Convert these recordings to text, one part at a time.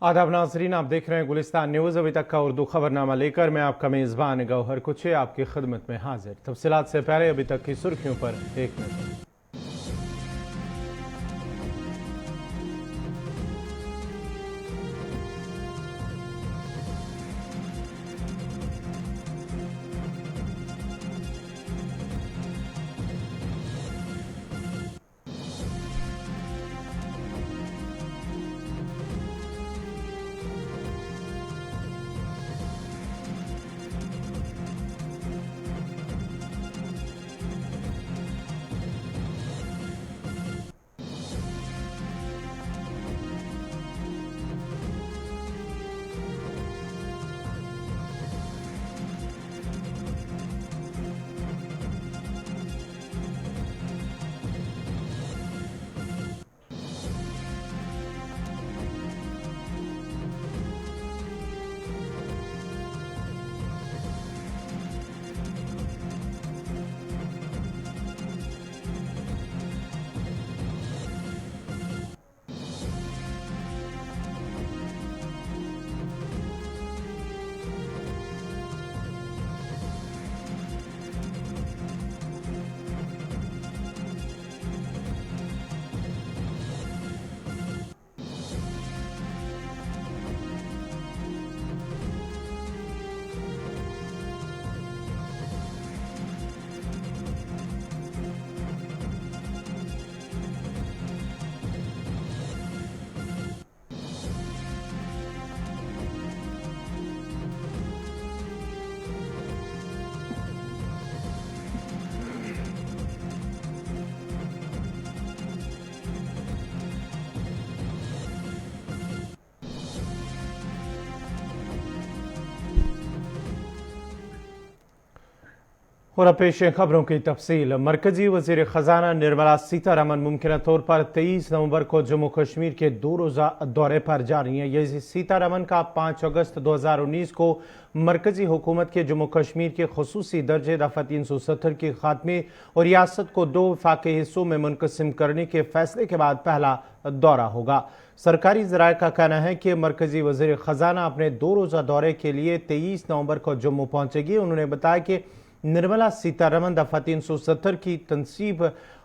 आदाब नाजरीन, आप देख रहे हैं गुलिस्तान न्यूज़। अभी तक का उर्दू खबरनामा लेकर मैं आपका मेज़बान गौहर कुछ आपकी खिदमत में हाजिर। तफसीलात से पहले अभी तक की सुर्खियों पर एक नजर। और अब पेश खबरों की तफसील। मरकजी वजीर खजाना निर्मला सीतारमन मुमकिन तौर पर 23 नवंबर को जम्मू कश्मीर के 2 रोज़ा दौरे पर जा रही हैं। ये सीतारमन का 5 अगस्त 2019 को मरकजी हुकूमत के जम्मू कश्मीर के खसूसी दर्जे दफ़ा 370 के खात्मे और रियासत को 2 वफाकी हिस्सों में मुनक़सिम करने के फैसले के बाद पहला दौरा होगा। सरकारी ज़राए का कहना है कि मरकजी वजीर खजाना अपने 2 रोज़ा दौरे के लिए 23 नवंबर को जम्मू पहुंचेगी। उन्होंने बताया कि निर्मला सीतारमन दफ़ा 370 की तनसीब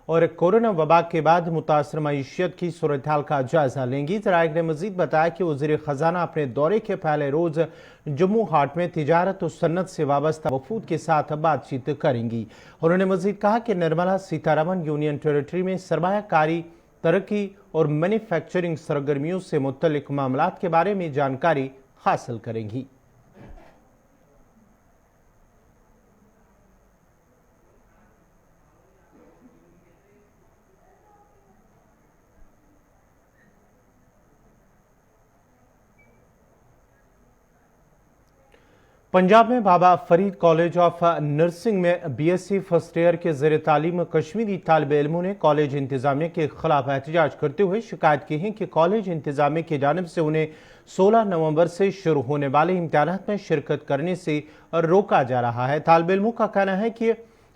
और कोरोना वबा के बाद मुतासर मईशत की सूरत हाल का जायजा लेंगी। ज़राए ने मजीद बताया कि वज़ीर ख़जाना अपने दौरे के पहले रोज़ जम्मू हाट में तिजारत और सन्नत से वाबस्ता वफूद के साथ बातचीत करेंगी। उन्होंने मजीद कहा कि निर्मला सीतारमन यूनियन टेरिटरी में सरमायाकारी, तरक्की और मैन्युफैक्चरिंग सरगर्मियों से मुतल्लिक मामलात के बारे में जानकारी हासिल करेंगी। पंजाब में बाबा फरीद कॉलेज ऑफ नर्सिंग में बीएससी फर्स्ट ईयर के ज़ेर तालीम कश्मीरी तालिब इल्मों ने कॉलेज इंतजामिया के खिलाफ एहतजाज करते हुए शिकायत की है कि कॉलेज इंतजामिया की जानिब से उन्हें 16 नवंबर से शुरू होने वाले इम्तिहानात में शिरकत करने से रोका जा रहा है। तालिब इल्मों का कहना है कि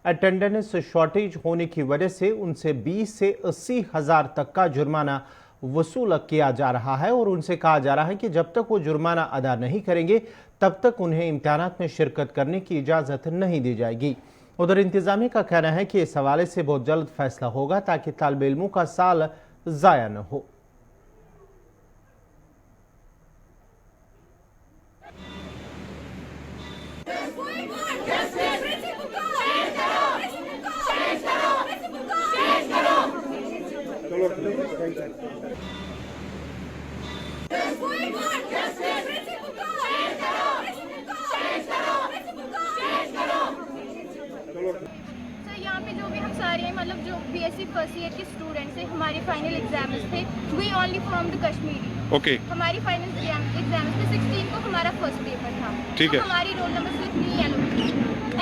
अटेंडेंस शॉर्टेज होने की वजह से उनसे 20 से 80 हज़ार तक का जुर्माना वसूल किया जा रहा है और उनसे कहा जा रहा है कि जब तक वो जुर्माना अदा नहीं करेंगे तब तक उन्हें इम्तिहानात में शिरकत करने की इजाज़त नहीं दी जाएगी। उधर इंतजामिया का कहना है कि इस हवाले से बहुत जल्द फैसला होगा ताकि तालिब इल्मों का साल ज़ाया न हो। यहाँ पे जो भी हम सारे मतलब जो बीएससी फर्स्ट ईयर के स्टूडेंट्स हैं, हमारे फाइनल एग्जाम्स थे। We only from the Kashmiri. Okay. हमारी फाइनल एग्जाम्स थे 16 को हमारा फर्स्ट पेपर था। ठीक है। तो हमारी रोल नंबर स्लिप नहीं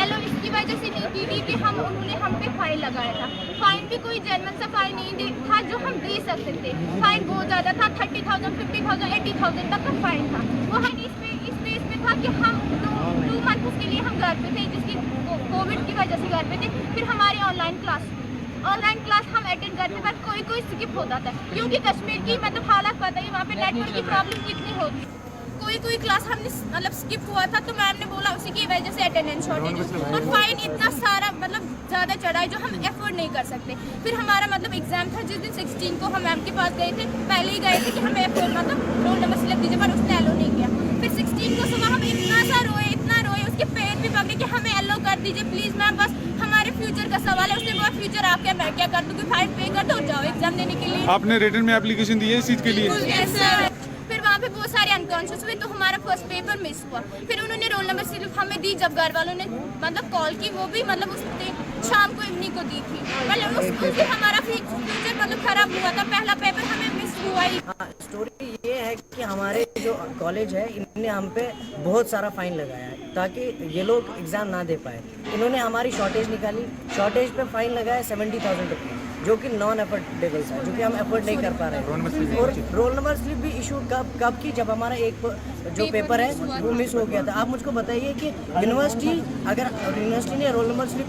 एलो इसकी वजह से नहीं दी थी कि उन्होंने हम पे फाइन लगाया था। फाइन भी कोई जेन्युइन सा फाइन नहीं था जो हम दे सकते थे। फाइन बहुत ज़्यादा था, 30,000, 50,000, 80,000 तक का फाइन था। वो है इस बेस पे था कि हम 2 मंथ के लिए हम घर पे थे, जिसकी कोविड की वजह से घर पे थे। फिर हमारे ऑनलाइन क्लास ऑनलाइन क्लास हम अटेंड करते पर कोई स्किप होता था, क्योंकि कश्मीर की मतलब हालत पता ही, वहाँ पे नेटवर्क की प्रॉब्लम कितनी होती। कोई क्लास हमने मतलब स्किप हुआ था तो मैम ने बोला उसी की वजह से अटेंडेंस शॉर्टेज, और फाइन इतना सारा मतलब ज़्यादा चढ़ा है जो हम एफोर्ड नहीं कर सकते। फिर हमारा मतलब एग्जाम था जिस दिन 16 को हम मैम के पास गए थे, पहले ही गए थे कि हमें एफोर्ड मतलब रोल नंबर स्लिप दीजिए, पर उसने एलो नहीं किया। फिर 16 को सुबह हम इतना रोए, उसके पेट भी पकड़े कि हमें एलो कर दीजिए प्लीज़ मैम, बस हमारे फ्यूचर का सवाल है। उसने बोला फ्यूचर आपके, मैं क्या कर दूँ कि फाइन पे कर दो, जाओ एग्जाम देने के लिए। आपने रिटन में एप्लीकेशन दी है इस चीज़ के लिए? Yes sir. फिर वहाँ पे बहुत सारे अनकॉन्शियस हुए तो हमारा फर्स्ट पेपर मिस हुआ। फिर उन्होंने रोल नंबर सिर्फ हमें दी, जब घर वालों ने मतलब कॉल की, वो भी मतलब उस शाम को इवनिंग को दी थी, मतलब उस दिन हमारा फ्यूचर मतलब खराब हुआ था, पहला पेपर हमें मिस हुआ ही। हाँ, स्टोरी ये है कि हमारे जो कॉलेज है इन्होंने हम पे बहुत सारा फाइन लगाया है ताकि ये लोग एग्ज़ाम ना दे पाए। इन्होंने हमारी शॉर्टेज निकाली, शॉर्टेज पे फाइन लगाया 70,000 रुपये, जो कि नॉन एफोर्डेबल है, जो कि हम एफोर्ड नहीं कर पा रहे हैं। और रोल नंबर स्लिप भी इशू कब की, जब हमारा एक जो पेपर है वो मिस हो गया था। आप मुझको बताइए कि यूनिवर्सिटी ने रोल नंबर स्लिप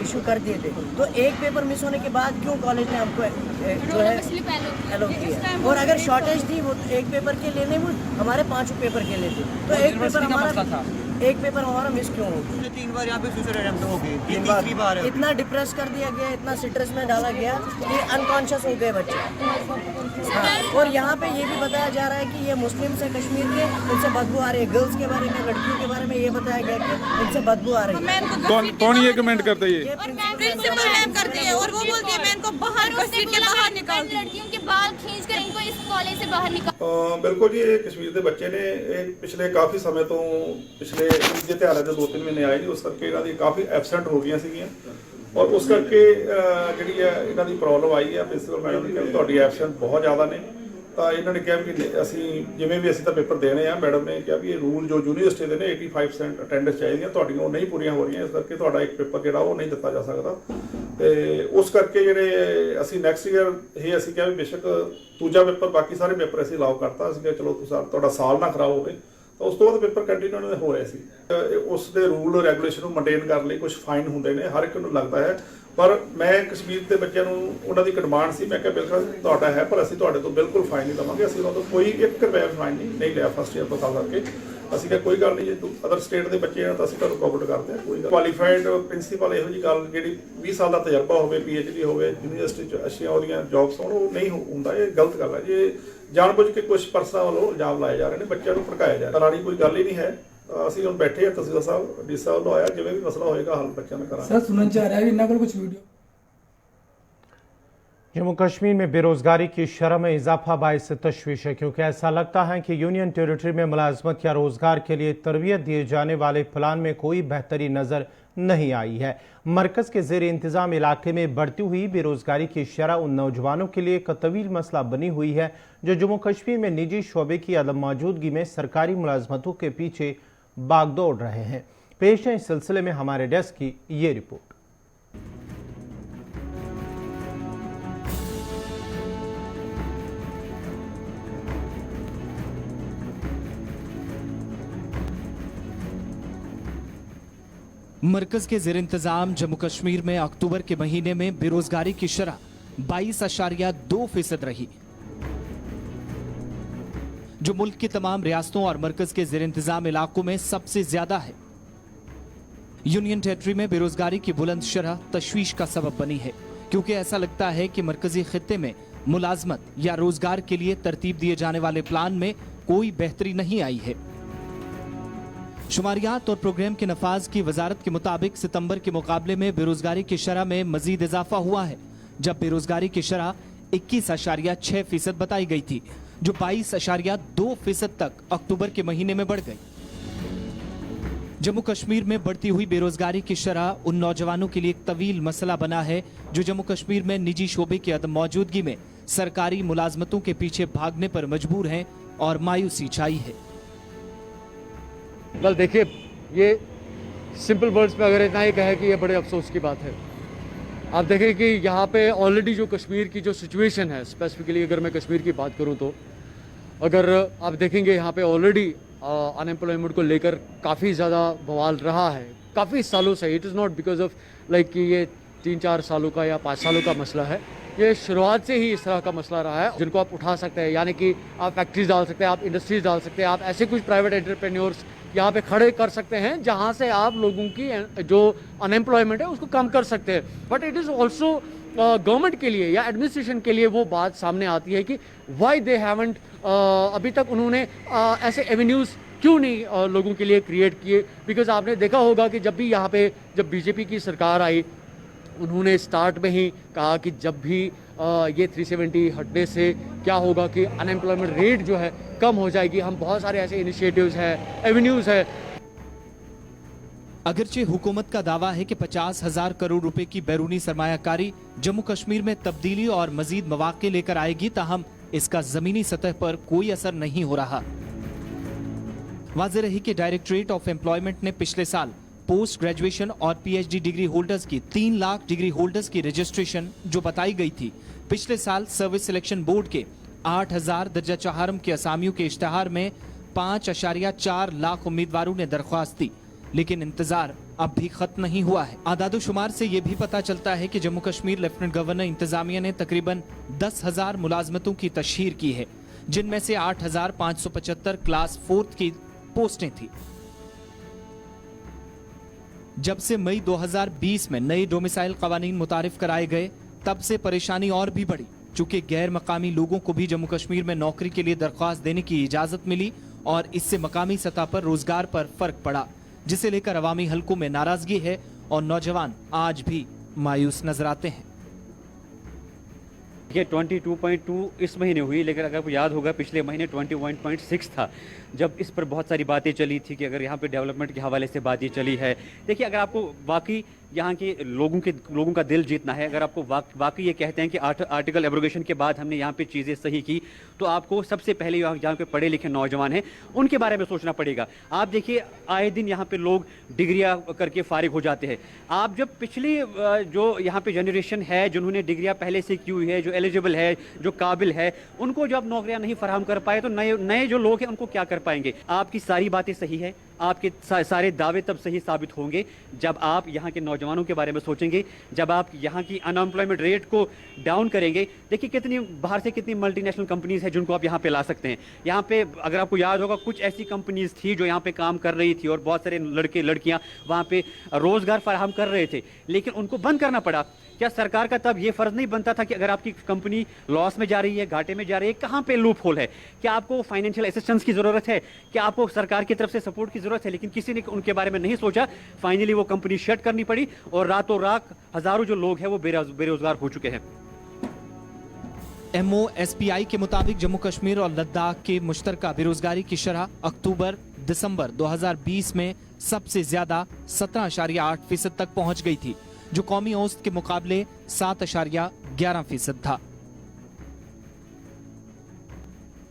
इशू कर दिए थे, तो एक पेपर मिस होने के बाद क्यों कॉलेज ने हमको जो है एलो किया? और अगर शॉर्टेज थी वो एक पेपर के लेने में, हमारे 5 पेपर के लिए थी, तो एक पेपर हमारा मिस क्यों हो गया? 3 बार यहाँ पे सुसाइड अटेम्प्ट हो गई, 3 बार है। इतना डिप्रेस कर दिया गया, इतना स्ट्रेस में डाला गया कि अनकॉन्शियस हो गए बच्चे। हाँ, और यहाँ पे ये भी बताया जा रहा है कि ये मुस्लिम से कश्मीर के, इनसे बदबू आ रही है। गर्ल्स के बारे में, लड़कियों के बारे में ये बताया गया कि इनसे बदबू आ रही है। कौन ये कमेंट करता है? ये प्रिंसिपल मैम करती है, और वो बोलती है मैं इनको बाहर मस्जिद के बाहर निकाल, लड़कियों के बाल खींचकर इनको इस कॉलेज से बाहर निकाल। ਬਿਲਕੁਲ ਜੀ, ਇਹ ਕਸ਼ਮੀਰ ਦੇ ਬੱਚੇ ਨੇ, ਇਹ ਪਿਛਲੇ ਕਾਫੀ ਸਮੇਂ ਤੋਂ ਪਿਛਲੇ ਈਦ ਦੇ ਤਿਉਹਾਰਾਂ ਦੇ 2-3 ਮਹੀਨੇ ਆਏ ਨਹੀਂ, ਉਸ ਕਰਕੇ ਇਹਨਾਂ ਦੀ ਕਾਫੀ ਐਬਸੈਂਟ ਹੋ ਗਈਆਂ ਸੀਗੀਆਂ, ਔਰ ਉਸ ਕਰਕੇ ਜਿਹੜੀ ਹੈ ਇਹਨਾਂ ਦੀ ਪ੍ਰੋਬਲਮ ਆਈ ਹੈ। ਪ੍ਰਿੰਸੀਪਲ ਮੈਡਮ ਨੇ ਕਿਹਾ ਤੁਹਾਡੀ ਐਬਸੈਂਟ ਬਹੁਤ ਜ਼ਿਆਦਾ ਨੇ, ਤਾਂ ਇਹਨਾਂ ਨੇ ਕਿਹਾ ਵੀ ਅਸੀਂ ਜਿਵੇਂ ਵੀ ਅਸੀਂ ਤਾਂ ਪੇਪਰ ਦੇਣੇ ਆ। ਮੈਡਮ ਨੇ ਕਿਹਾ ਵੀ ਇਹ ਰੂਲ ਜੋ ਯੂਨੀਵਰਸਿਟੀ ਦੇ ਨੇ 85% ਅਟੈਂਡੈਂਸ ਚਾਹੀਦੀਆਂ, ਤੁਹਾਡੀਆਂ ਉਹ ਨਹੀਂ ਪੂਰੀਆਂ ਹੋ ਰਹੀਆਂ, ਇਸ ਕਰਕੇ ਤੁਹਾਡਾ ਇੱਕ ਪੇਪਰ ਜਿਹੜਾ ਉਹ ਨਹੀਂ ਦਿੱਤਾ ਜਾ ਸਕਦਾ। ਤੇ ਉਸ ਕਰਕੇ ਜਿਹੜੇ ਅਸੀਂ ਨੈਕਸਟ ਈਅਰ ਇਹ ਅਸੀਂ ਕਿਹਾ ਵੀ ਬੇਸ਼ੱਕ ਦੂਜਾ ਪੇਪਰ, ਬਾਕੀ ਸਾਰੇ ਪੇਪਰ ਅਸੀਂ ਅਲਾਉ ਕਰਤਾ। ਅਸੀਂ ਕਿਹਾ ਚਲੋ ਤੁਹਾਡਾ ਸਾਲ ਨਾ ਖਰਾਬ ਹੋਵੇ, ਤਾਂ ਉਸ ਤੋਂ ਬਾਅਦ ਪੇਪਰ ਕੰਟੀਨਿਊ ਹੋ ਰਹੇ ਸੀ। ਉਸ ਦੇ ਰੂਲ ਰੈਗੂਲੇਸ਼ਨ ਨੂੰ ਮੇਨਟੇਨ ਕਰਨ ਲਈ ਕੁਝ ਫਾਈਨ ਹੁੰਦੇ ਨੇ, ਹਰ ਇੱਕ ਨੂੰ ਲੱਗਦਾ ਹੈ। ਪਰ ਮੈਂ ਕਸ਼ਮੀਰ ਦੇ ਬੱਚਿਆਂ ਨੂੰ ਉਹਨਾਂ ਦੀ ਇੱਕ ਡਿਮਾਂਡ ਸੀ, ਮੈਂ ਕਿਹਾ ਬਿਲਕੁਲ ਤੁਹਾਡਾ ਹੈ, ਪਰ ਅਸੀਂ ਤੁਹਾਡੇ ਤੋਂ ਬਿਲਕੁਲ ਫਾਈਨ ਨਹੀਂ ਲਵਾਂਗੇ। ਅਸੀਂ ਉਹਨਾਂ ਤੋਂ ਕੋਈ 1 ਰੁਪਏ ਫਾਈਨ ਨਹੀਂ ਲਿਆ ਫਸਟ ਈਅਰ ਤੋਂ ਸਾਲ ਕਰਕੇ। ਅਸੀਂ ਕਿਹਾ ਕੋਈ ਗੱਲ ਨਹੀਂ, ਜੇ ਅਦਰ ਸਟੇਟ ਦੇ ਬੱਚੇ ਆ ਤਾਂ ਅਸੀਂ ਤੁਹਾਨੂੰ ਕੋਆਪਰੇਟ ਕਰਦੇ ਹਾਂ, ਕੋਈ ਗੱਲ। ਕੁਆਲੀਫਾਈਡ ਪ੍ਰਿੰਸੀਪਲ ਇਹੋ ਜਿਹੀ ਗੱਲ ਜਿਹੜੀ 20 ਸਾਲ ਦਾ ਤਜਰਬਾ ਹੋਵੇ, PhD ਹੋਵੇ, ਯੂਨੀਵਰਸਿਟੀ 'ਚ ਅੱਛੀਆਂ ਉਹਦੀਆਂ ਜੌਬਸ ਹੋਣ, ਉਹ ਨਹੀਂ ਹੁੰਦਾ। ਇਹ ਗਲਤ ਗੱਲ ਹੈ ਜੀ, ਜਾਣਬੁੱਝ ਕੇ ਕੁਝ ਪਰਸਨਾਂ ਵੱਲੋਂ ਇਲਜ਼ਾਮ ਲਾਏ ਜਾ ਰਹੇ ਨੇ, ਬੱਚਿਆਂ ਨੂੰ ਭੜਕਾਇਆ ਜਾ ਰਿਹਾ। ਰਾਣੀ ਕੋਈ ਗੱਲ ਹੀ ਨਹੀਂ ਹੈ। ਅਸੀਂ ਹੁਣ ਬੈਠੇ ਆ, ਤਹਿਸੀਲਦਾਰ ਸਾਹਿਬ ਡੀ ਸਾਹਿਬ ਨੂੰ ਆਇਆ, ਜਿਵੇਂ ਵੀ ਮਸਲਾ ਹੋਏਗਾ ਹੱਲ ਬੱਚਿਆਂ ਦਾ ਕਰਾਂਗੇ। सर सुनना चाह रहा है इन्ना कुछ वीडियो। जम्मू कश्मीर में बेरोजगारी की शरह में इजाफा बाइस तशवीश है, क्योंकि ऐसा लगता है कि यूनियन टेरिटरी में मुलाजमत या रोजगार के लिए तरबियत दिए जाने वाले प्लान में कोई बेहतरी नजर नहीं आई है। मरकज के जेर इंतजाम इलाके में बढ़ती हुई बेरोजगारी की शरह उन नौजवानों के लिए एक तवील मसला बनी हुई है जो जम्मू कश्मीर में निजी शोबे की अदम मौजूदगी में सरकारी मुलाजमतों के पीछे भागदौड़ रहे हैं। पेश है इस सिलसिले में हमारे डेस्क की ये रिपोर्ट। मरकज के जेर इंतजाम जम्मू कश्मीर में अक्टूबर के महीने में बेरोजगारी की शरह 22.2% रही, जो मुल्क की तमाम रियासतों और मरकज के जेर इंतजाम इलाकों में सबसे ज्यादा है। यूनियन टेरिटरी में बेरोजगारी की बुलंद शरह तशवीश का सबब बनी है, क्योंकि ऐसा लगता है कि मरकजी खित्ते में मुलाजमत या रोजगार के लिए तरतीब दिए जाने वाले प्लान में कोई बेहतरी नहीं आई है। शुमारियात और प्रोग्राम के नफाज की वजारत के मुताबिक सितंबर के मुकाबले में बेरोजगारी की शरह में मजीद इजाफा हुआ है, जब बेरोजगारी की शरह 21.6% बताई गई थी, जो 22.2% तक अक्टूबर के महीने में बढ़ गई। जम्मू कश्मीर में बढ़ती हुई बेरोजगारी की शरह उन नौजवानों के लिए एक तवील मसला बना है जो जम्मू कश्मीर में निजी शोबे की अदम मौजूदगी में सरकारी मुलाजमतों के पीछे भागने पर मजबूर हैं और मायूसी छाई है। वेल देखिए, ये सिंपल वर्ड्स में अगर इतना ही कहे कि ये बड़े अफसोस की बात है। आप देखें कि यहाँ पे ऑलरेडी जो कश्मीर की जो सिचुएशन है, स्पेसिफिकली अगर मैं कश्मीर की बात करूँ तो अगर आप देखेंगे यहाँ पे ऑलरेडी अनएम्प्लॉयमेंट को लेकर काफ़ी ज़्यादा बवाल रहा है काफ़ी सालों से। It is not because of like कि ये 3-4 सालों का या 5 सालों का मसला है। ये शुरुआत से ही इस तरह का मसला रहा है, जिनको आप उठा सकते हैं, यानी कि आप फैक्ट्रीज डाल सकते हैं, आप इंडस्ट्रीज डाल सकते हैं, आप ऐसे कुछ प्राइवेट एंटरप्रेन्योर्स यहाँ पे खड़े कर सकते हैं जहाँ से आप लोगों की जो अनएम्प्लॉयमेंट है उसको कम कर सकते हैं। But it is also government के लिए या एडमिनिस्ट्रेशन के लिए वो बात सामने आती है कि वाई दे हैवंट अभी तक उन्होंने ऐसे एवेन्यूज़ क्यों नहीं लोगों के लिए क्रिएट किए। बिकॉज आपने देखा होगा कि जब भी यहाँ पे जब बीजेपी की सरकार आई, उन्होंने स्टार्ट में ही कहा कि जब भी ये 370 हटने से क्या होगा कि अनएम्प्लॉयमेंट रेट जो है कम हो जाएगी। हम बहुत सारे ऐसे इनिशिएटिव्स हैं, एवेन्यूज़ है। अगरचे हुकूमत का दावा है कि 50,000 करोड़ रुपए की बैरूनी सरमायाकारी जम्मू कश्मीर में तब्दीली और मजीद मौके लेकर आएगी, ताहम इसका जमीनी सतह पर कोई असर नहीं हो रहा। वाज़ेह रही कि डायरेक्टरेट ऑफ एम्प्लॉयमेंट ने पिछले साल पोस्ट ग्रेजुएशन और पीएचडी डिग्री होल्डर्स की 3 लाख डिग्री होल्डर्स की रजिस्ट्रेशन जो बताई गई थी, पिछले साल सर्विस सिलेक्शन बोर्ड के 8,000 दर्जा चहारम के असामियों के इश्तहार में 5.4 लाख उम्मीदवारों ने दरख्वास्त दी, लेकिन इंतजार अब भी खत्म नहीं हुआ है। आदादोशुमार से यह भी पता चलता है कि जम्मू कश्मीर लेफ्टिनेंट गवर्नर इंतजामिया ने तकरीबन 10,000 मुलाजमतों की तशहीर की है, जिनमें से 8,575 क्लास 4 की पोस्टें थी। जब से मई 2020 में नए डोमिसाइल कवानीन मुतारिफ कराए गए, तब से परेशानी और भी बढ़ी, चूंकि गैर मकामी लोगों को भी जम्मू कश्मीर में नौकरी के लिए दरख्वास्त देने की इजाजत मिली और इससे मकामी सतह पर रोजगार पर फर्क पड़ा, जिसे लेकर अवामी हलकों में नाराजगी है और नौजवान आज भी मायूस नजर आते हैं। ये 22.2 इस महीने हुई, लेकिन अगर आपको याद होगा पिछले महीने 21.6 था, जब इस पर बहुत सारी बातें चली थी कि अगर यहाँ पे डेवलपमेंट के हवाले से बातें चली है। देखिए, अगर आपको वाकई यहाँ के लोगों का दिल जीतना है, अगर आपको वाकई ये कहते हैं कि आर्टिकल एब्रोगेशन के बाद हमने यहाँ पे चीज़ें सही की, तो आपको सबसे पहले जहाँ पे पढ़े लिखे नौजवान हैं उनके बारे में सोचना पड़ेगा। आप देखिए, आए दिन यहाँ पे लोग डिग्रियाँ करके फारिग हो जाते हैं। आप जब पिछली जो यहाँ पे जनरेशन है जिन्होंने डिग्रियाँ पहले से की हुई है, जो एलिजिबल है, जो काबिल है, उनको जब नौकरियाँ नहीं फराहम कर पाए तो नए जो लोग हैं उनको क्या कर पाएंगे। आपकी सारी बातें सही है, आपके सारे दावे तब सही साबित होंगे जब आप यहाँ के नौजवानों के बारे में सोचेंगे, जब आप यहाँ की अनएम्प्लॉयमेंट रेट को डाउन करेंगे। देखिए, कितनी बाहर से कितनी मल्टीनेशनल कंपनीज हैं जिनको आप यहाँ पे ला सकते हैं। यहाँ पे अगर आपको याद होगा, कुछ ऐसी कंपनीज थी जो यहाँ पे काम कर रही थी और बहुत सारे लड़के लड़कियाँ वहाँ पे रोजगार फराहम कर रहे थे, लेकिन उनको बंद करना पड़ा। क्या सरकार का तब ये फर्ज नहीं बनता था कि अगर आपकी कंपनी लॉस में जा रही है, घाटे में जा रही है, कहाँ पे लूप होल है, क्या आपको फाइनेंशियल असिस्टेंस की जरूरत है, क्या आपको सरकार की तरफ से सपोर्ट की जरूरत है, लेकिन किसी ने उनके बारे में नहीं सोचा। फाइनली वो कंपनी शट करनी पड़ी और रातों रात हजारों जो लोग हैं वो बेरोजगार हो चुके हैं। MOSPI के मुताबिक जम्मू कश्मीर और लद्दाख के मुश्तरका बेरोजगारी की शरह अक्टूबर-दिसंबर 2020 में सबसे ज्यादा 17.8% तक पहुंच गई थी, जो कौमी औसत के मुकाबले 7.11% था।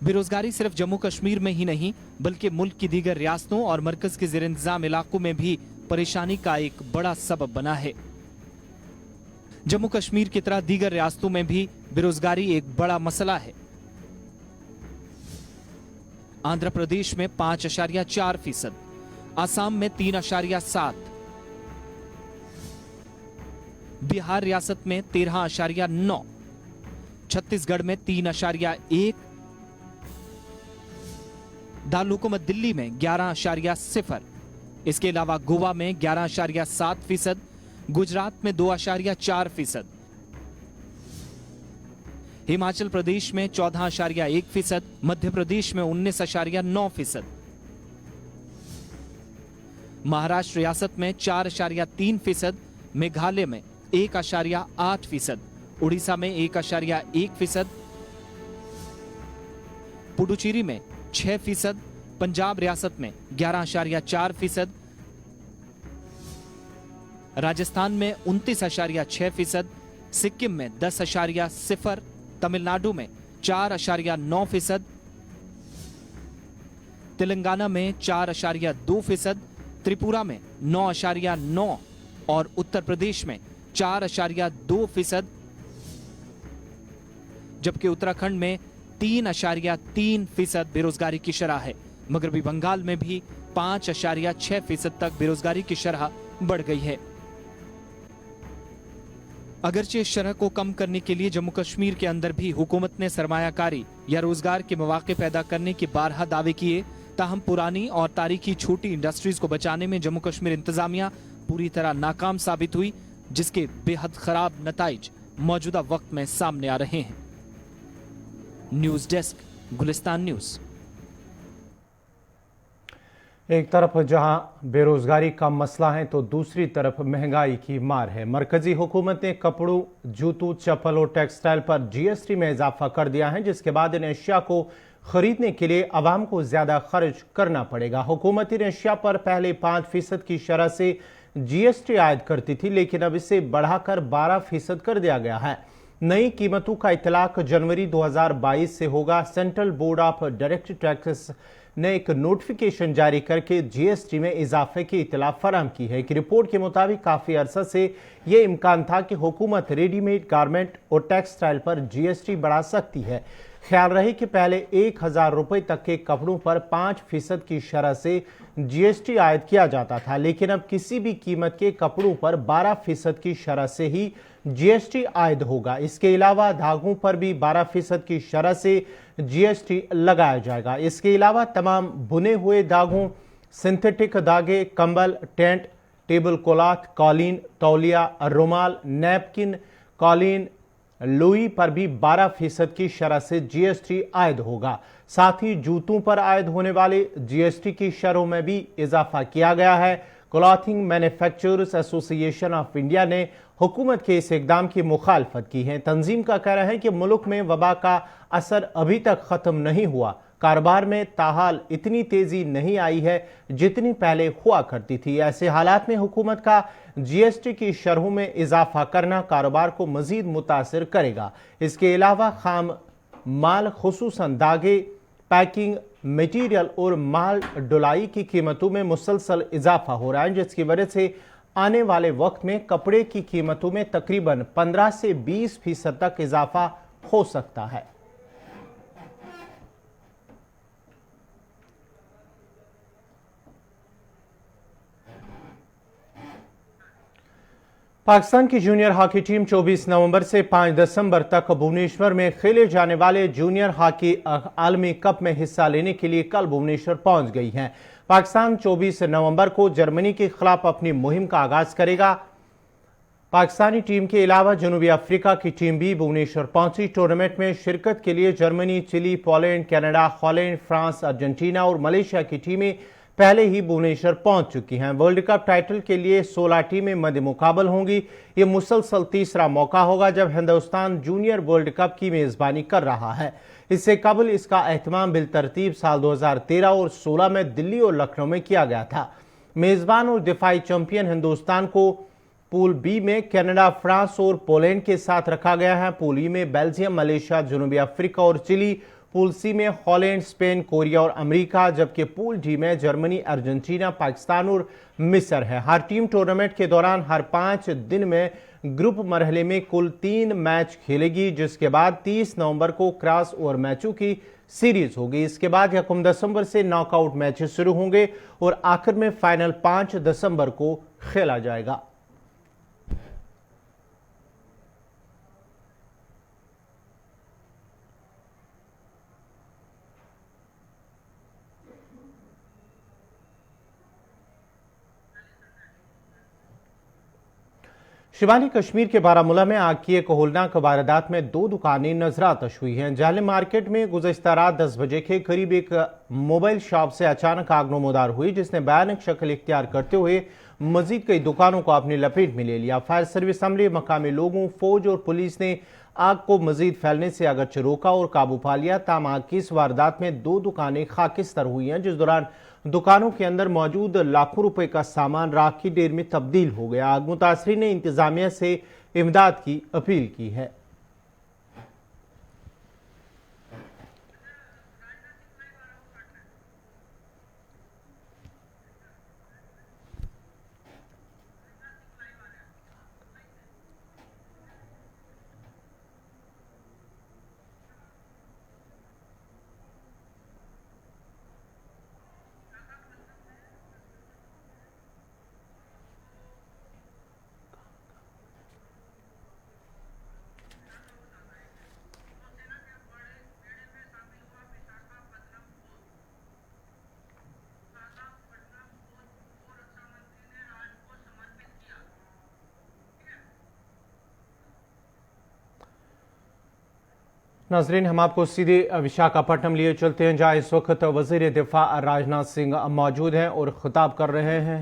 बेरोजगारी सिर्फ जम्मू कश्मीर में ही नहीं, बल्कि मुल्क की दीगर रियासतों और मरकज के ज़ेर इंतजाम इलाकों में भी परेशानी का एक बड़ा सबब बना है। जम्मू कश्मीर की तरह दीगर रियासतों में भी बेरोजगारी एक बड़ा मसला है। आंध्र प्रदेश में 5.4%, आसाम में 3.7%, बिहार रियासत में 13.9%, छत्तीसगढ़ में 3.1%, दारुलहुकूमत दिल्ली में 11.0%, इसके अलावा गोवा में 11.7%, गुजरात में 2.4%, हिमाचल प्रदेश में 14.1%, मध्य प्रदेश में 19.9%, महाराष्ट्र रियासत में 4.3%, मेघालय में 1.8%, उड़ीसा में 1.1%, पुडुचेरी में 6%, पंजाब रियासत में 11.4%, राजस्थान में 29.6%, सिक्किम में 10.0%, तमिलनाडु में 4.9%, तेलंगाना में 4.2%, त्रिपुरा में 9.9% और उत्तर प्रदेश में 4.2%, जबकि उत्तराखंड में 3.3% बेरोजगारी की शरह है। मगरबी बंगाल में भी 5.6% तक बेरोजगारी की शरह बढ़ गई है। अगरचे इस शरह को कम करने के लिए जम्मू कश्मीर के अंदर भी हुकूमत ने सरमायाकारी या रोजगार के मौके पैदा करने के बारहा दावे किए, ताहम पुरानी और तारीखी छोटी इंडस्ट्रीज को बचाने में जम्मू कश्मीर इंतजामिया पूरी तरह नाकाम साबित हुई, जिसके बेहद खराब नताइज मौजूदा वक्त में सामने आ रहे हैं। News desk, Gulistan news. एक तरफ जहां बेरोजगारी का मसला है तो दूसरी तरफ महंगाई की मार है। मरकजी हुकूमत ने कपड़ों, जूतों, चप्पल और टेक्सटाइल पर जीएसटी में इजाफा कर दिया है, जिसके बाद इन अशिया को खरीदने के लिए आवाम को ज्यादा खर्च करना पड़ेगा। हुकूमत इन अशिया पर पहले 5% की शरह से जीएसटी आयद करती थी, लेकिन अब इसे बढ़ाकर 12% कर दिया गया है। नई कीमतों का इतलाक जनवरी 2022 से होगा। Central board of direct taxes ने एक नोटिफिकेशन जारी करके जीएसटी में इजाफे की इतला फराहम की है। एक रिपोर्ट के मुताबिक काफी अरसा से यह इम्कान था कि हुकूमत रेडीमेड गारमेंट और टेक्सटाइल पर जीएसटी बढ़ा सकती है। ख्याल रहे कि पहले 1000 रुपए तक के कपड़ों पर 5% की शरह से जीएसटी आयद किया जाता था, लेकिन अब किसी भी कीमत के कपड़ों पर 12% की शरह से ही जीएसटी आयद होगा। इसके अलावा धागों पर भी 12% की शरह से जीएसटी लगाया जाएगा। इसके अलावा तमाम बुने हुए धागों, सिंथेटिक धागे, कंबल, टेंट, टेबल क्लॉथ, कालीन, तौलिया, रुमाल, नैपकिन, कालीन, लुई पर भी 12% की शरह से जीएसटी आयद होगा। साथ ही जूतों पर आयद होने वाले जीएसटी की शरहों में भी इजाफा किया गया है। Clothing manufacturers association of India ने हुकूमत के इस इकदाम की मुखालफत की है। तंजीम का कहना है कि मुल्क में वबा का असर अभी तक खत्म नहीं हुआ। कारोबार में ताहाल इतनी तेजी नहीं आई है जितनी पहले हुआ करती थी। ऐसे हालात में हुकूमत का जीएसटी की शरहों में इजाफा करना कारोबार को मजीद मुतासिर करेगा। इसके अलावा खाम माल खुसूसन दागे, पैकिंग मटीरियल और माल ढुलाई की कीमतों में मुसलसल इजाफा हो रहा है, जिसकी वजह से आने वाले वक्त में कपड़े की कीमतों में तकरीबन 15 से 20% तक इजाफा हो सकता है। पाकिस्तान की जूनियर हॉकी टीम 24 नवंबर से 5 दिसंबर तक भुवनेश्वर में खेले जाने वाले जूनियर हॉकी आलमी कप में हिस्सा लेने के लिए कल भुवनेश्वर पहुंच गई है। पाकिस्तान 24 नवंबर को जर्मनी के खिलाफ अपनी मुहिम का आगाज करेगा। पाकिस्तानी टीम के अलावा जनूबी अफ्रीका की टीम भी भुवनेश्वर पहुंची। टूर्नामेंट में शिरकत के लिए Germany, Chile, Poland, Canada, Holland, France, Argentina और मलेशिया की टीमें पहले ही भुवनेश्वर पहुंच चुकी हैं। वर्ल्ड कप टाइटल के लिए 16 टीमें मध्य मुकाबल होंगी। ये मुसलसल तीसरा मौका होगा जब हिंदुस्तान जूनियर वर्ल्ड कप की मेजबानी कर रहा है। इससे कबल इसका एहतमाम बिलतरतीब साल 2013 और 16 में दिल्ली और लखनऊ में किया गया था। मेजबान और दिफाई चैंपियन हिंदुस्तान को पूल बी में कनाडा, फ्रांस और पोलैंड के साथ रखा गया है। पूल ई में बेल्जियम, मलेशिया, जनूबी अफ्रीका और चिली। पूल सी में हॉलैंड, स्पेन, कोरिया और अमेरिका, जबकि पूल डी में जर्मनी, अर्जेंटीना, पाकिस्तान और मिस्र है। हर टीम टूर्नामेंट के दौरान हर 5 दिन में ग्रुप मरहले में कुल 3 मैच खेलेगी, जिसके बाद 30 नवंबर को क्रॉस ओवर मैचों की सीरीज होगी। इसके बाद 1 दिसंबर से नॉकआउट मैचेस शुरू होंगे और आखिर में फाइनल 5 दिसंबर को खेला जाएगा। शिमाली कश्मीर के बारामूला में आग की एक होलनाक वारदात में 2 दुकानें नजरातश हुई हैं। जालिम मार्केट में गुज़श्ता रात 10 बजे के करीब एक मोबाइल शॉप से अचानक आग नमूदार हुई, जिसने भयानक शक्ल इख्तियार करते हुए मजीद कई दुकानों को अपनी लपेट में ले लिया। फायर सर्विस अमले, मकामी लोगों, फौज और पुलिस ने आग को मजीद फैलने से अगरचे रोका और काबू पा लिया। ताम आग की इस वारदात में 2 दुकानें खाकिस्तर हुई हैं, जिस दौरान दुकानों के अंदर मौजूद लाखों रुपए का सामान राख की ढेर में तब्दील हो गया। आग मुतासरीन ने इंतजामिया से इमदाद की अपील की है। नाजरीन, हम आपको सीधे विशाखापट्टनम लिए चलते हैं, जहाँ इस वक्त वजीर दिफा राजनाथ सिंह मौजूद हैं और खिताब कर रहे हैं।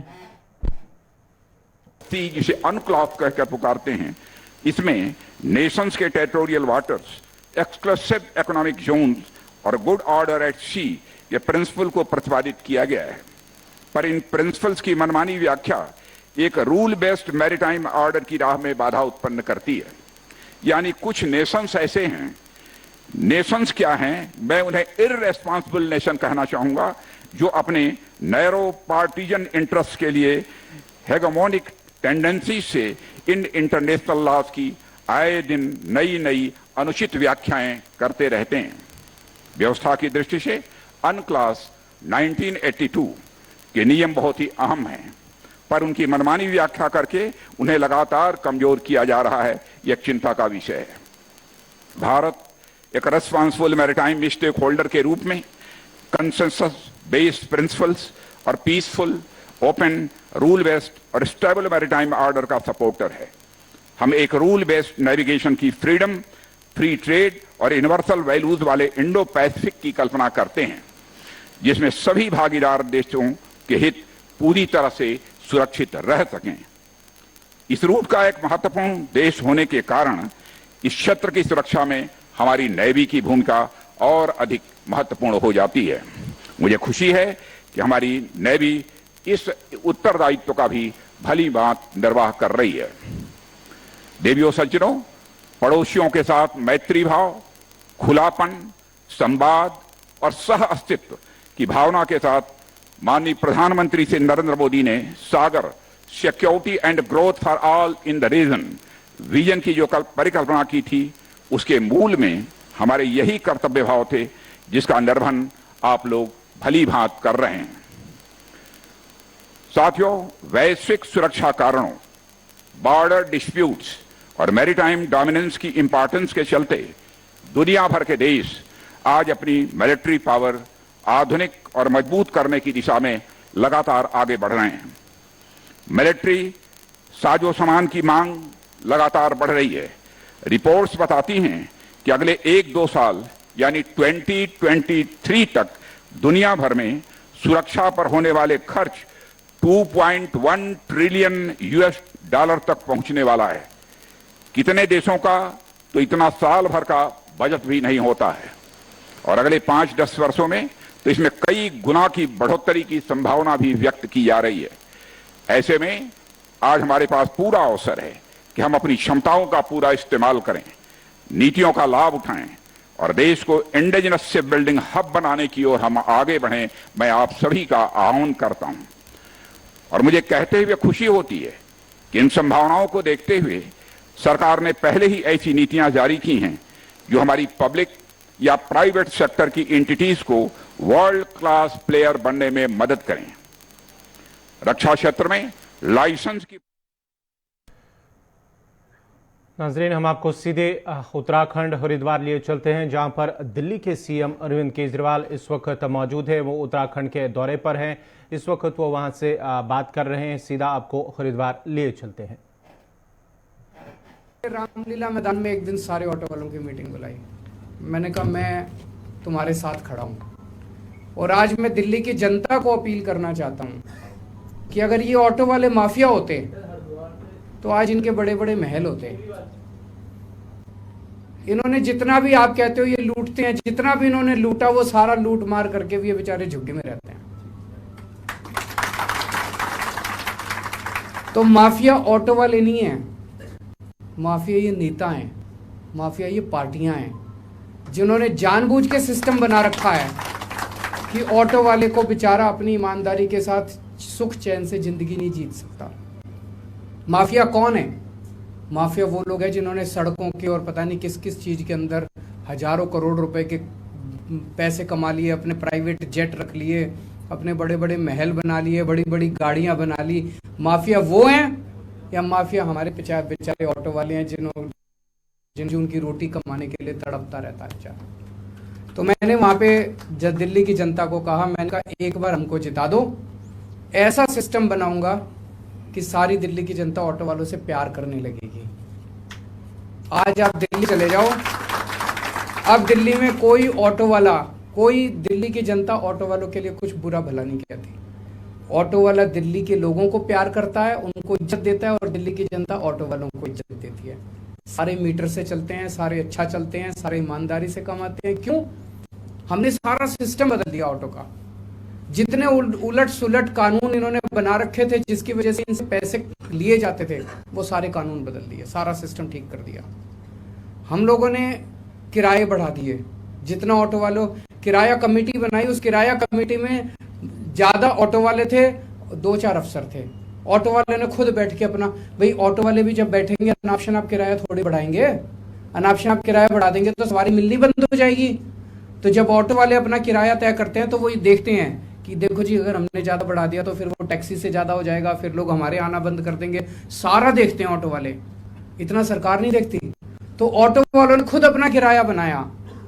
जिसे अनक्लॉव कहकर पुकारते हैं, इसमें नेशंस के territorial waters, exclusive economic zones और गुड ऑर्डर एट सी ये प्रिंसिपल को प्रतिपादित किया गया है। पर इन प्रिंसिपल्स की मनमानी व्याख्या एक रूल बेस्ड मैरीटाइम ऑर्डर की राह में बाधा उत्पन्न करती है। यानी कुछ नेशंस ऐसे हैं, नेशंस क्या हैं, मैं उन्हें इररेस्पॉन्सिबल नेशन कहना चाहूंगा, जो अपने नैरो पार्टीजन इंटरेस्ट के लिए हेगेमोनिक टेंडेंसी से इन इंटरनेशनल लॉज की आए दिन नई नई अनुचित व्याख्याएं करते रहते हैं। व्यवस्था की दृष्टि से अनक्लास 1982 के नियम बहुत ही अहम हैं, पर उनकी मनमानी व्याख्या करके उन्हें लगातार कमजोर किया जा रहा है, यह चिंता का विषय है। भारत एक रेस्पॉन्सिबल मैरीटाइम स्टेक होल्डर के रूप में कंसेंसस बेस्ड प्रिंसिपल्स और पीसफुल, ओपन, रूल बेस्ड और स्टेबल मैरीटाइम ऑर्डर का सपोर्टर है। हम एक रूल बेस्ड नेविगेशन की फ्रीडम, फ्री ट्रेड और यूनिवर्सल वैल्यूज वाले इंडो पैसिफिक की कल्पना करते हैं, जिसमें सभी भागीदार देशों के हित पूरी तरह से सुरक्षित रह सकें। इस रूट का एक महत्वपूर्ण देश होने के कारण इस क्षेत्र की सुरक्षा में हमारी नेवी की भूमिका और अधिक महत्वपूर्ण हो जाती है। मुझे खुशी है कि हमारी नेवी इस उत्तरदायित्व का भी भली बात निर्वाह कर रही है। देवियों सज्जनों, पड़ोसियों के साथ मैत्री भाव, खुलापन, संवाद और सह अस्तित्व की भावना के साथ माननीय प्रधानमंत्री श्री नरेंद्र मोदी ने SAGAR, security and growth for all in the region vision की जो परिकल्पना की थी, उसके मूल में हमारे यही कर्तव्य भाव थे, जिसका निर्वहन आप लोग भली भांति कर रहे हैं। साथियों, वैश्विक सुरक्षा कारणों, बॉर्डर डिस्प्यूट्स और मैरीटाइम डोमिनेंस की इंपॉर्टेंस के चलते दुनिया भर के देश आज अपनी मिलिट्री पावर आधुनिक और मजबूत करने की दिशा में लगातार आगे बढ़ रहे हैं। मिलिट्री साजो सामान की मांग लगातार बढ़ रही है। रिपोर्ट्स बताती हैं कि अगले 1-2 साल यानी 2023 तक दुनिया भर में सुरक्षा पर होने वाले खर्च 2.1 ट्रिलियन यूएस डॉलर तक पहुंचने वाला है। कितने देशों का तो इतना साल भर का बजट भी नहीं होता है, और अगले 5-10 वर्षों में तो इसमें कई गुना की बढ़ोतरी की संभावना भी व्यक्त की जा रही है। ऐसे में आज हमारे पास पूरा अवसर है कि हम अपनी क्षमताओं का पूरा इस्तेमाल करें, नीतियों का लाभ उठाएं और देश को इंडिजिनस शिप बिल्डिंग हब बनाने की ओर हम आगे बढ़ें। मैं आप सभी का आह्वान करता हूं, और मुझे कहते हुए खुशी होती है कि इन संभावनाओं को देखते हुए सरकार ने पहले ही ऐसी नीतियां जारी की हैं जो हमारी पब्लिक या प्राइवेट सेक्टर की एंटिटीज को वर्ल्ड क्लास प्लेयर बनने में मदद करें। रक्षा क्षेत्र में लाइसेंस की। नाजरीन, हम आपको सीधे उत्तराखंड हरिद्वार लिए चलते हैं, जहां पर दिल्ली के सीएम अरविंद केजरीवाल इस वक्त मौजूद है। वो उत्तराखंड के दौरे पर हैं, इस वक्त वो वहां से बात कर रहे हैं। सीधा आपको हरिद्वार लिए चलते हैं। रामलीला मैदान में एक दिन सारे ऑटो वालों की मीटिंग बुलाई। मैंने कहा मैं तुम्हारे साथ खड़ा हूं, और आज मैं दिल्ली की जनता को अपील करना चाहता हूं कि अगर ये ऑटो वाले माफिया होते तो आज इनके बड़े बड़े महल होते। इन्होंने जितना भी, आप कहते हो ये लूटते हैं, जितना भी इन्होंने लूटा वो सारा लूट मार करके भी ये बेचारे झुग्गी में रहते हैं। तो माफिया ऑटो वाले नहीं है, माफिया ये नेता हैं, माफिया ये पार्टियां हैं, जिन्होंने जानबूझ के सिस्टम बना रखा है कि ऑटो वाले को बेचारा अपनी ईमानदारी के साथ सुख चैन से जिंदगी नहीं जीत सकता। माफिया कौन है? माफिया वो लोग हैं जिन्होंने सड़कों के और पता नहीं किस किस चीज के अंदर हजारों करोड़ रुपए के पैसे कमा लिए, अपने प्राइवेट जेट रख लिए, अपने बड़े बड़े महल बना लिए, बड़ी बड़ी गाड़ियां बना ली। माफिया वो हैं या माफिया हमारे बेचारे ऑटो वाले हैं जिन उनकी रोटी कमाने के लिए तड़पता रहता है बेचारा। तो मैंने वहां पे जब दिल्ली की जनता को कहा, मैंने कहा एक बार हमको जिता दो, ऐसा सिस्टम बनाऊंगा कि सारी दिल्ली की जनता ऑटो वालों से प्यार करने लगेगी। आज आप दिल्ली चले जाओ, अब दिल्ली में कोई ऑटो वाला, कोई दिल्ली की जनता ऑटो वालों के लिए कुछ बुरा भला नहीं कहती। ऑटो वाला दिल्ली के लोगों को प्यार करता है, उनको इज्जत देता है, और दिल्ली की जनता ऑटो वालों को इज्जत देती है। सारे मीटर से चलते हैं, सारे अच्छा चलते हैं, सारे ईमानदारी से कमाते हैं। क्यों? हमने सारा सिस्टम बदल दिया ऑटो का। जितने उलट सुलट कानून इन्होंने बना रखे थे जिसकी वजह से इनसे पैसे लिए जाते थे, वो सारे कानून बदल दिए, सारा सिस्टम ठीक कर दिया। हम लोगों ने किराए बढ़ा दिए। जितना ऑटो वालों किराया कमेटी बनाई, उस किराया कमेटी में ज्यादा ऑटो वाले थे, 2-4 अफसर थे। ऑटो वाले ने खुद बैठ के अपना, भाई ऑटो वाले भी जब बैठेंगे अनापशन आप किराया थोड़ी बढ़ाएंगे, अनापशन आप किराया बढ़ा देंगे तो सवारी मिलनी बंद हो जाएगी। तो जब ऑटो वाले अपना किराया तय करते हैं तो वो ये देखते हैं कि देखो जी अगर हमने ज्यादा बढ़ा दिया तो फिर वो टैक्सी से ज्यादा हो जाएगा, फिर लोग हमारे आना बंद कर देंगे। सारा देखते हैं ऑटो वाले, इतना सरकार नहीं देखती। तो ऑटो वालों ने खुद अपना किराया बनाया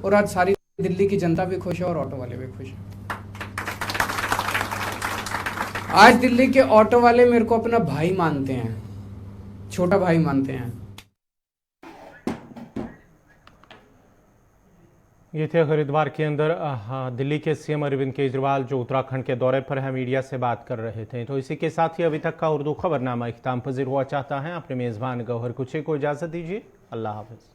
और आज सारी दिल्ली की जनता भी खुश है और ऑटो वाले भी खुश है। आज दिल्ली के ऑटो वाले मेरे को अपना भाई मानते हैं, छोटा भाई मानते हैं। ये थे हरिद्वार के अंदर दिल्ली के सीएम अरविंद केजरीवाल जो उत्तराखंड के दौरे पर है, मीडिया से बात कर रहे थे। तो इसी के साथ ही अभी तक का उर्दू खबरनामा इख्तिताम पजीर हुआ चाहता है। अपने मेज़बान गौहर कुछे को इजाज़त दीजिए। अल्लाह हाफ़िज़।